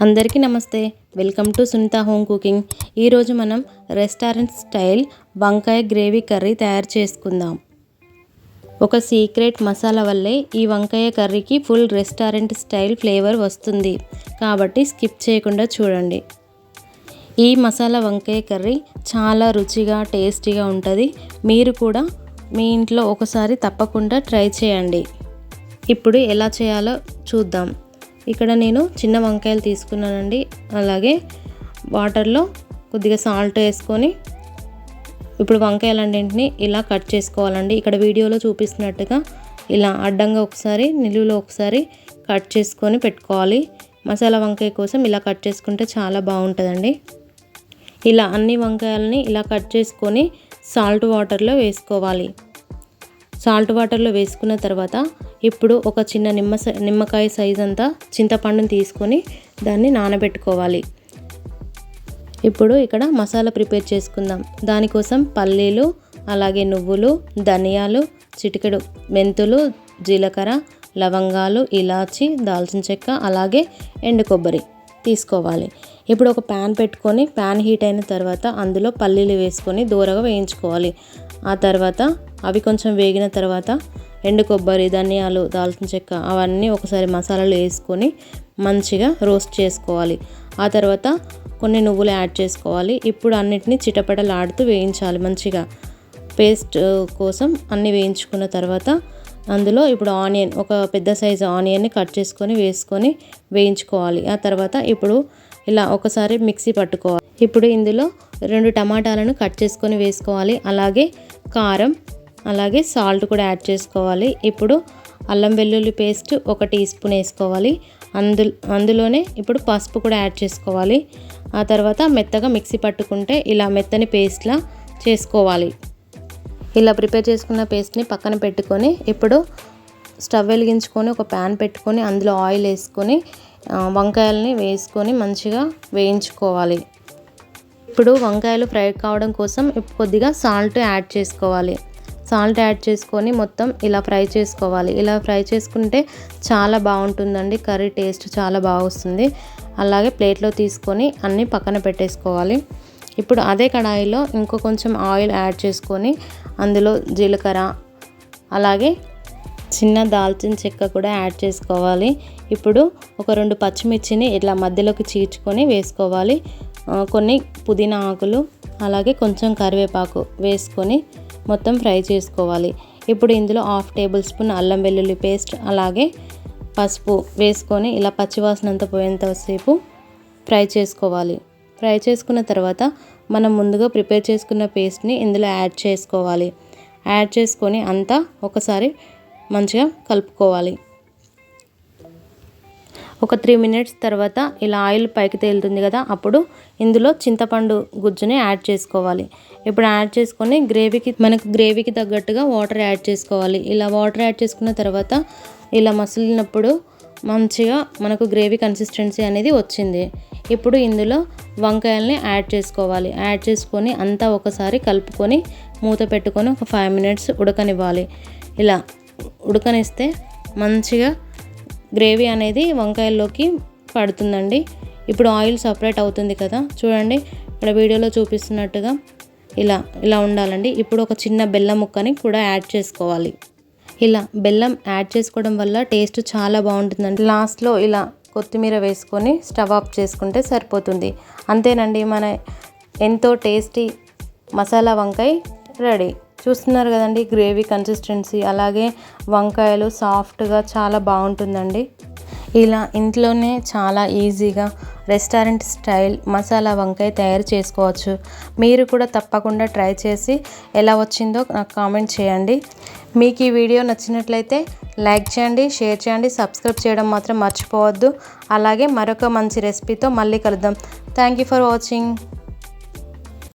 అందరికీ నమస్తే. Welcome to Sunitha home cooking. ఈరోజు మనం రెస్టారెంట్ స్టైల్ వంకాయ గ్రేవీ కర్రీ తయారు చేసుకుందాం. ఒక సీక్రెట్ మసాలా వల్లే ఈ వంకాయ కర్రీకి ఫుల్ రెస్టారెంట్ స్టైల్ ఫ్లేవర్ వస్తుంది. కాబట్టి స్కిప్ చేయకుండా చూడండి. ఈ మసాలా వంకాయ కర్రీ చాలా రుచిగా టేస్టీగా ఉంటుంది. మీరు కూడా మీ ఇంట్లో ఒకసారి తప్పకుండా ట్రై చేయండి. ఇప్పుడు ఎలా చేయాలో చూద్దాం. ఇక్కడ నేను చిన్న వంకాయలు తీసుకున్నానండి. అలాగే వాటర్లో కొద్దిగా సాల్ట్ వేసుకొని ఇప్పుడు వంకాయలన్నింటినీ ఇలా కట్ చేసుకోవాలండి. ఇక్కడ వీడియోలో చూపిస్తున్నట్టుగా ఇలా అడ్డంగా ఒకసారి నిలువులో ఒకసారి కట్ చేసుకొని పెట్టుకోవాలి. మసాలా వంకాయ కోసం ఇలా కట్ చేసుకుంటే చాలా బాగుంటుందండి. ఇలా అన్ని వంకాయలని ఇలా కట్ చేసుకొని సాల్ట్ వాటర్లో వేసుకోవాలి. సాల్ట్ వాటర్లో వేసుకున్న తర్వాత ఇప్పుడు ఒక చిన్న నిమ్మకాయ సైజ్ అంతా చింతపండుని తీసుకొని దాన్ని నానబెట్టుకోవాలి. ఇప్పుడు ఇక్కడ మసాలా ప్రిపేర్ చేసుకుందాం. దానికోసం పల్లీలు, అలాగే నువ్వులు, ధనియాలు, చిటికెడు మెంతులు, జీలకర్ర, లవంగాలు, ఇలాచి, దాల్చిన చెక్క, అలాగే ఎండు కొబ్బరి తీసుకోవాలి. ఇప్పుడు ఒక ప్యాన్ పెట్టుకొని ప్యాన్ హీట్ అయిన తర్వాత అందులో పల్లీలు వేసుకొని దూరగా వేయించుకోవాలి. ఆ తర్వాత అవి కొంచెం వేగిన తర్వాత ఎండు కొబ్బరి, ధనియాలు, దాల్చిన చెక్క అవన్నీ ఒకసారి మసాలాలు వేసుకొని మంచిగా రోస్ట్ చేసుకోవాలి. ఆ తర్వాత కొన్ని నువ్వులు యాడ్ చేసుకోవాలి. ఇప్పుడు అన్నిటినీ చిటపటలాడుతూ వేయించాలి. మంచిగా పేస్ట్ కోసం అన్నీ వేయించుకున్న తర్వాత అందులో ఇప్పుడు ఆనియన్, ఒక పెద్ద సైజు ఆనియన్ని కట్ చేసుకొని వేసుకొని వేయించుకోవాలి. ఆ తర్వాత ఇప్పుడు ఇలా ఒకసారి మిక్సీ పట్టుకోవాలి. ఇప్పుడు ఇందులో 2 టమాటాలను కట్ చేసుకొని వేసుకోవాలి. అలాగే కారం, అలాగే సాల్ట్ కూడా యాడ్ చేసుకోవాలి. ఇప్పుడు అల్లం వెల్లుల్లి పేస్ట్ 1 టీ స్పూన్ వేసుకోవాలి. అందులోనే ఇప్పుడు పసుపు కూడా యాడ్ చేసుకోవాలి. ఆ తర్వాత మెత్తగా మిక్సీ పట్టుకుంటే ఇలా మెత్తని పేస్ట్లా చేసుకోవాలి. ఇలా ప్రిపేర్ చేసుకున్న పేస్ట్ని పక్కన పెట్టుకొని ఇప్పుడు స్టవ్ వెలిగించుకొని ఒక ప్యాన్ పెట్టుకొని అందులో ఆయిల్ వేసుకొని వంకాయలని వేసుకొని మంచిగా వేయించుకోవాలి. ఇప్పుడు వంకాయలు ఫ్రై కావడం కోసం కొద్దిగా సాల్ట్ యాడ్ చేసుకోవాలి. సాల్ట్ యాడ్ చేసుకొని మొత్తం ఇలా ఫ్రై చేసుకోవాలి. ఇలా ఫ్రై చేసుకుంటే చాలా బాగుంటుందండి. కర్రీ టేస్ట్ చాలా బాగా వస్తుంది. అలాగే ప్లేట్లో తీసుకొని అన్నీ పక్కన పెట్టేసుకోవాలి. ఇప్పుడు అదే కడాయిలో ఇంకో కొంచెం ఆయిల్ యాడ్ చేసుకొని అందులో జీలకర్ర, అలాగే చిన్న దాల్చిన చెక్క కూడా యాడ్ చేసుకోవాలి. ఇప్పుడు ఒక 2 పచ్చిమిర్చిని ఇట్లా మధ్యలోకి చీల్చుకొని వేసుకోవాలి. కొన్ని పుదీనా ఆకులు, అలాగే కొంచెం కరివేపాకు వేసుకొని మొత్తం ఫ్రై చేసుకోవాలి. ఇప్పుడు ఇందులో 1/2 టేబుల్ స్పూన్ అల్లం వెల్లుల్లి పేస్ట్, అలాగే పసుపు వేసుకొని ఇలా పచ్చివాసన అంతా పోయేంతసేపు ఫ్రై చేసుకోవాలి. ఫ్రై చేసుకున్న తర్వాత మనం ముందుగా ప్రిపేర్ చేసుకున్న పేస్ట్ని ఇందులో యాడ్ చేసుకోవాలి. యాడ్ చేసుకొని అంతా ఒకసారి మంచిగా కలుపుకోవాలి. ఒక 3 మినిట్స్ తర్వాత ఇలా ఆయిల్ పైకి తేలుతుంది కదా, అప్పుడు ఇందులో చింతపండు గుజ్జుని యాడ్ చేసుకోవాలి. ఇప్పుడు యాడ్ చేసుకొని మనకు గ్రేవీకి తగ్గట్టుగా వాటర్ యాడ్ చేసుకోవాలి. ఇలా వాటర్ యాడ్ చేసుకున్న తర్వాత ఇలా మసిలినప్పుడు మంచిగా మనకు గ్రేవీ కన్సిస్టెన్సీ అనేది వచ్చింది. ఇప్పుడు ఇందులో వంకాయల్ని యాడ్ చేసుకోవాలి. యాడ్ చేసుకొని అంతా ఒకసారి కలుపుకొని మూత పెట్టుకొని ఒక 5 మినిట్స్ ఉడకనివ్వాలి. ఇలా ఉడకనిస్తే మంచిగా గ్రేవీ అనేది వంకాయల్లోకి పడుతుందండి. ఇప్పుడు ఆయిల్ సపరేట్ అవుతుంది కదా, చూడండి ఇక్కడ వీడియోలో చూపిస్తున్నట్టుగా ఇలా ఉండాలండి. ఇప్పుడు ఒక చిన్న బెల్లం ముక్కని కూడా యాడ్ చేసుకోవాలి. ఇలా బెల్లం యాడ్ చేసుకోవడం వల్ల టేస్ట్ చాలా బాగుంటుందండి. లాస్ట్లో ఇలా కొత్తిమీర వేసుకొని స్టవ్ ఆఫ్ చేసుకుంటే సరిపోతుంది. అంతేనండి, మన ఎంతో టేస్టీ మసాలా వంకాయ రెడీ. చూస్తున్నారు కదండి గ్రేవీ కన్సిస్టెన్సీ, అలాగే వంకాయలు సాఫ్ట్గా చాలా బాగుంటుందండి. ఇలా ఇంట్లోనే చాలా ఈజీగా రెస్టారెంట్ స్టైల్ మసాలా వంకాయ తయారు చేసుకోవచ్చు. మీరు కూడా తప్పకుండా ట్రై చేసి ఎలా వచ్చిందో నాకు కామెంట్ చేయండి. మీకు ఈ వీడియో నచ్చినట్లయితే లైక్ చేయండి, షేర్ చేయండి, సబ్స్క్రైబ్ చేయడం మాత్రం మర్చిపోవద్దు. అలాగే మరొక మంచి రెసిపీతో మళ్ళీ కలుద్దాం. Thank you for watching.